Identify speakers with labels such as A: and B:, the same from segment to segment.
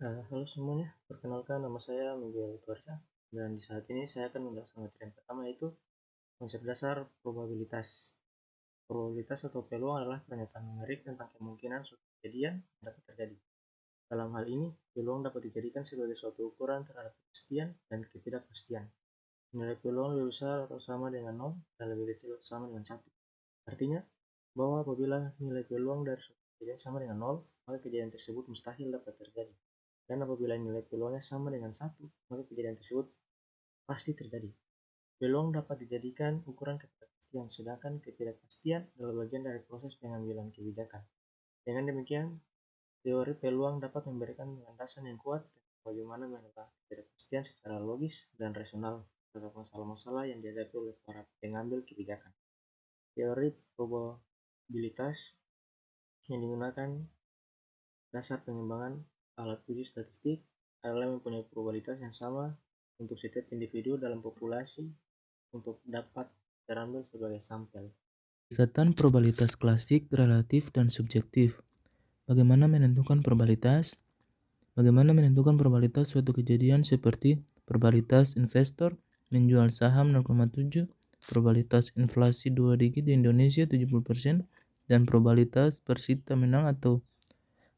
A: Halo semuanya, perkenalkan nama saya Miguel Tuarsa dan di saat ini saya akan menjelaskan materi yang pertama yaitu konsep dasar probabilitas. Probabilitas atau peluang adalah pernyataan numerik tentang kemungkinan suatu kejadian yang dapat terjadi. Dalam hal ini, peluang dapat dijadikan sebagai suatu ukuran terhadap kepastian dan ketidakpastian. Nilai peluang lebih besar atau sama dengan 0 dan lebih kecil atau sama dengan 1. Artinya, bahwa apabila nilai peluang dari suatu kejadian sama dengan 0, maka kejadian tersebut mustahil dapat terjadi. Dan apabila nilai peluangnya sama dengan 1, maka kejadian tersebut pasti terjadi. Peluang dapat dijadikan ukuran ketidakpastian, sedangkan ketidakpastian adalah bagian dari proses pengambilan kebijakan. Dengan demikian, teori peluang dapat memberikan landasan yang kuat tentang bagaimana menebak ketidakpastian secara logis dan rasional terhadap masalah-masalah yang dihadapi oleh para pengambil kebijakan. Teori probabilitas yang digunakan dasar pengembangan alat uji statistik adalah mempunyai probabilitas yang sama untuk setiap individu dalam populasi untuk dapat terambil sebagai sampel.
B: Pendekatan probabilitas klasik, relatif, dan subjektif. Bagaimana menentukan probabilitas? Bagaimana menentukan probabilitas suatu kejadian seperti probabilitas investor menjual saham 0,7, probabilitas inflasi 2 digit di Indonesia 70%, dan probabilitas Persita menang atau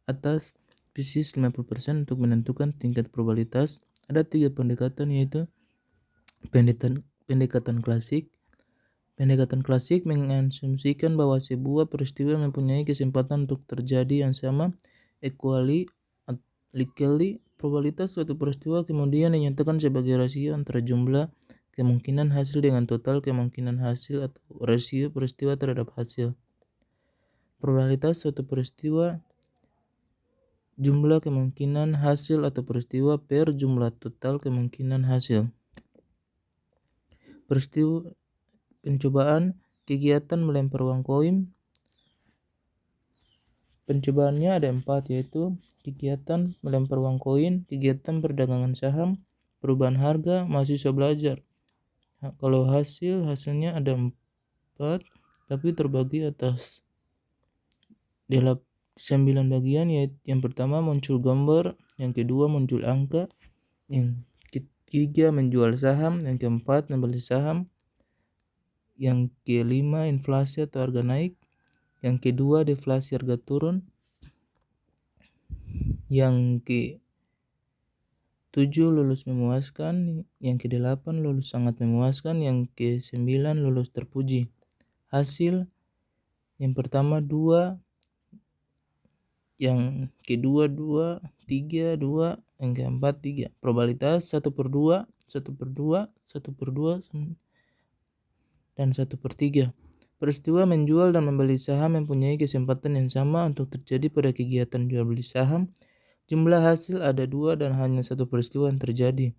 B: atas Pisces 50% untuk menentukan tingkat probabilitas. Ada 3 pendekatan yaitu pendekatan klasik. Pendekatan klasik mengasumsikan bahwa sebuah peristiwa mempunyai kesempatan untuk terjadi yang sama, equally, likely. Probabilitas suatu peristiwa kemudian dinyatakan sebagai rasio antara jumlah kemungkinan hasil dengan total kemungkinan hasil atau rasio peristiwa terhadap hasil. Probabilitas suatu peristiwa jumlah kemungkinan hasil atau peristiwa per jumlah total kemungkinan hasil. Peristiwa pencobaan kegiatan melempar uang koin. Pencobaannya ada 4 yaitu kegiatan melempar uang koin, kegiatan perdagangan saham, perubahan harga, mahasiswa belajar. Kalau hasilnya ada 4 tapi terbagi atas 9 bagian, yaitu yang pertama muncul gambar, yang kedua muncul angka, yang ketiga menjual saham, yang keempat membeli saham, yang kelima inflasi atau harga naik, yang kedua deflasi harga turun, yang ke-7 lulus memuaskan, yang ke-8 lulus sangat memuaskan, yang ke-9 lulus terpuji. Hasil yang pertama 2, yang kedua 2, 3, 2, yang keempat 3. Probabilitas 1/2, 1/2, 1/2, dan 1/3. Peristiwa menjual dan membeli saham mempunyai kesempatan yang sama untuk terjadi pada kegiatan jual beli saham. Jumlah hasil ada 2 dan hanya 1 peristiwa yang terjadi.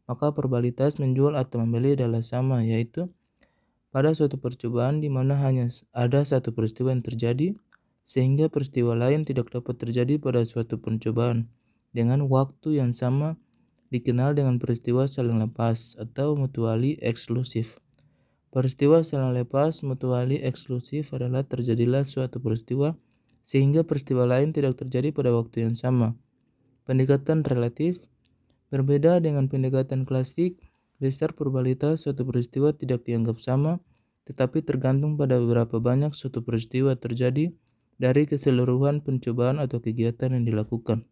B: Maka probabilitas menjual atau membeli adalah sama, yaitu pada suatu percobaan di mana hanya ada 1 peristiwa yang terjadi, sehingga peristiwa lain tidak dapat terjadi pada suatu percobaan dengan waktu yang sama, dikenal dengan peristiwa saling lepas atau mutually eksklusif. Peristiwa saling lepas mutually eksklusif adalah terjadilah suatu peristiwa sehingga peristiwa lain tidak terjadi pada waktu yang sama. Pendekatan relatif berbeda dengan pendekatan klasik. Besar probabilitas suatu peristiwa tidak dianggap sama, tetapi tergantung pada beberapa banyak suatu peristiwa terjadi dari keseluruhan pencobaan atau kegiatan yang dilakukan.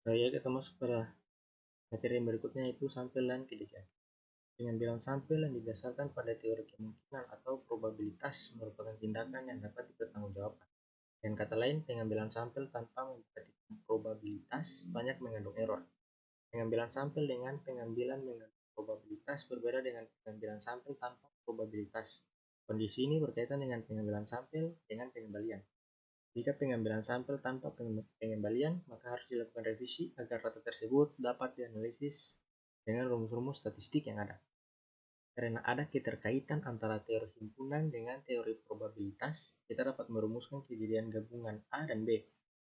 A: Baik, kita masuk pada materi yang berikutnya yaitu sampel dan kejadian. Pengambilan sampel yang didasarkan pada teori kemungkinan atau probabilitas merupakan tindakan yang dapat dipertanggungjawabkan. Dengan kata lain, pengambilan sampel tanpa memperhatikan probabilitas banyak mengandung error. Pengambilan sampel dengan pengambilan mengandung probabilitas berbeda dengan pengambilan sampel tanpa probabilitas. Kondisi ini berkaitan dengan pengambilan sampel dengan pengembalian. Jika pengambilan sampel tanpa pengembalian, maka harus dilakukan revisi agar data tersebut dapat dianalisis dengan rumus-rumus statistik yang ada. Karena ada keterkaitan antara teori himpunan dengan teori probabilitas, kita dapat merumuskan kejadian gabungan A dan B,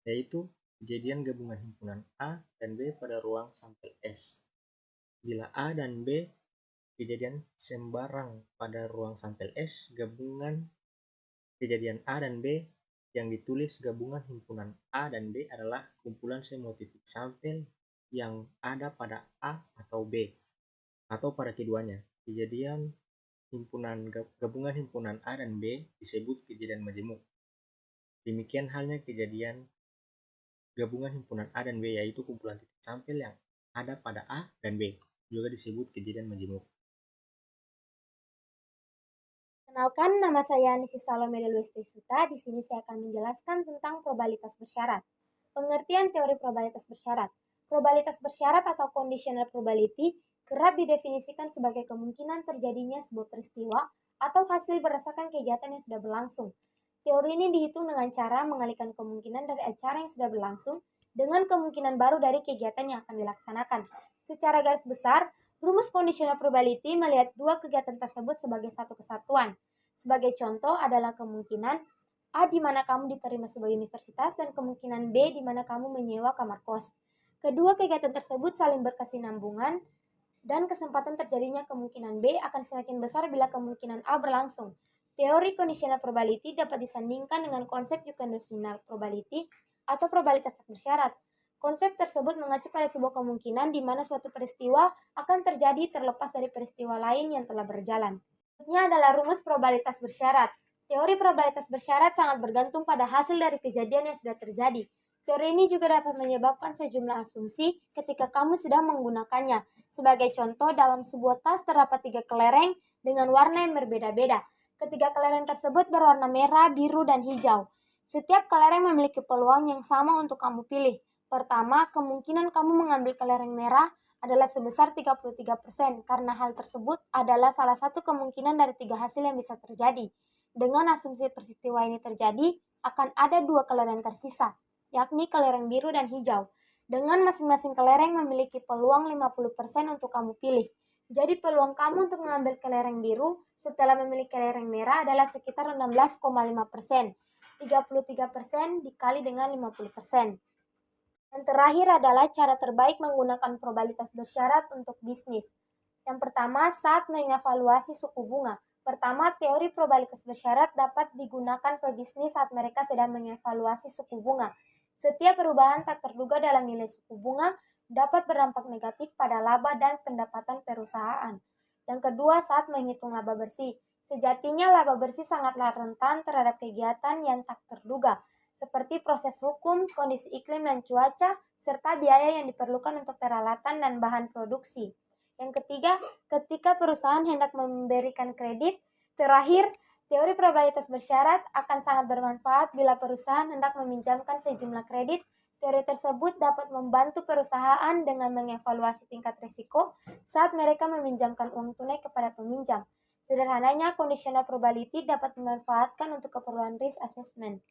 A: yaitu kejadian gabungan himpunan A dan B pada ruang sampel S. Bila A dan B kejadian sembarang pada ruang sampel S, gabungan kejadian A dan B yang ditulis gabungan himpunan A dan B adalah kumpulan semua titik sampel yang ada pada A atau B atau pada keduanya. Kejadian gabungan himpunan A dan B disebut kejadian majemuk. Demikian halnya kejadian gabungan himpunan A dan B, yaitu kumpulan titik sampel yang ada pada A dan B, juga disebut kejadian majemuk.
C: Kenalkan, nama saya Nisi Salome Deluesti Suta. Di sini saya akan menjelaskan tentang probabilitas bersyarat. Pengertian teori probabilitas bersyarat. Probabilitas bersyarat atau conditional probability kerap didefinisikan sebagai kemungkinan terjadinya sebuah peristiwa atau hasil berdasarkan kegiatan yang sudah berlangsung. Teori ini dihitung dengan cara mengalihkan kemungkinan dari acara yang sudah berlangsung dengan kemungkinan baru dari kegiatan yang akan dilaksanakan. Secara garis besar, rumus conditional probability melihat dua kegiatan tersebut sebagai satu kesatuan. Sebagai contoh adalah kemungkinan A di mana kamu diterima sebuah universitas dan kemungkinan B di mana kamu menyewa kamar kos. Kedua kegiatan tersebut saling berkesinambungan dan kesempatan terjadinya kemungkinan B akan semakin besar bila kemungkinan A berlangsung. Teori conditional probability dapat disandingkan dengan konsep conditional probability atau probabilitas tak bersyarat. Konsep tersebut mengacu pada sebuah kemungkinan di mana suatu peristiwa akan terjadi terlepas dari peristiwa lain yang telah berjalan. Berikutnya adalah rumus probabilitas bersyarat. Teori probabilitas bersyarat sangat bergantung pada hasil dari kejadian yang sudah terjadi. Teori ini juga dapat menyebabkan sejumlah asumsi ketika kamu sedang menggunakannya. Sebagai contoh, dalam sebuah tas terdapat 3 kelereng dengan warna yang berbeda-beda. Ketiga kelereng tersebut berwarna merah, biru, dan hijau. Setiap kelereng memiliki peluang yang sama untuk kamu pilih. Pertama, kemungkinan kamu mengambil kelereng merah adalah sebesar 33% karena hal tersebut adalah salah satu kemungkinan dari 3 hasil yang bisa terjadi. Dengan asumsi peristiwa ini terjadi, akan ada 2 kelereng tersisa, yakni kelereng biru dan hijau. Dengan masing-masing kelereng memiliki peluang 50% untuk kamu pilih. Jadi peluang kamu untuk mengambil kelereng biru setelah memilih kelereng merah adalah sekitar 16,5%. 33% dikali dengan 50%. Yang terakhir adalah cara terbaik menggunakan probabilitas bersyarat untuk bisnis. Yang pertama, saat mengevaluasi suku bunga. Pertama, teori probabilitas bersyarat dapat digunakan pebisnis saat mereka sedang mengevaluasi suku bunga. Setiap perubahan tak terduga dalam nilai suku bunga dapat berdampak negatif pada laba dan pendapatan perusahaan. Yang kedua, saat menghitung laba bersih. Sejatinya laba bersih sangatlah rentan terhadap kegiatan yang tak terduga, seperti proses hukum, kondisi iklim dan cuaca, serta biaya yang diperlukan untuk peralatan dan bahan produksi. Yang ketiga, ketika perusahaan hendak memberikan kredit. Terakhir, teori probabilitas bersyarat akan sangat bermanfaat bila perusahaan hendak meminjamkan sejumlah kredit. Teori tersebut dapat membantu perusahaan dengan mengevaluasi tingkat risiko saat mereka meminjamkan uang tunai kepada peminjam. Sederhananya, conditional probability dapat dimanfaatkan untuk keperluan risk assessment.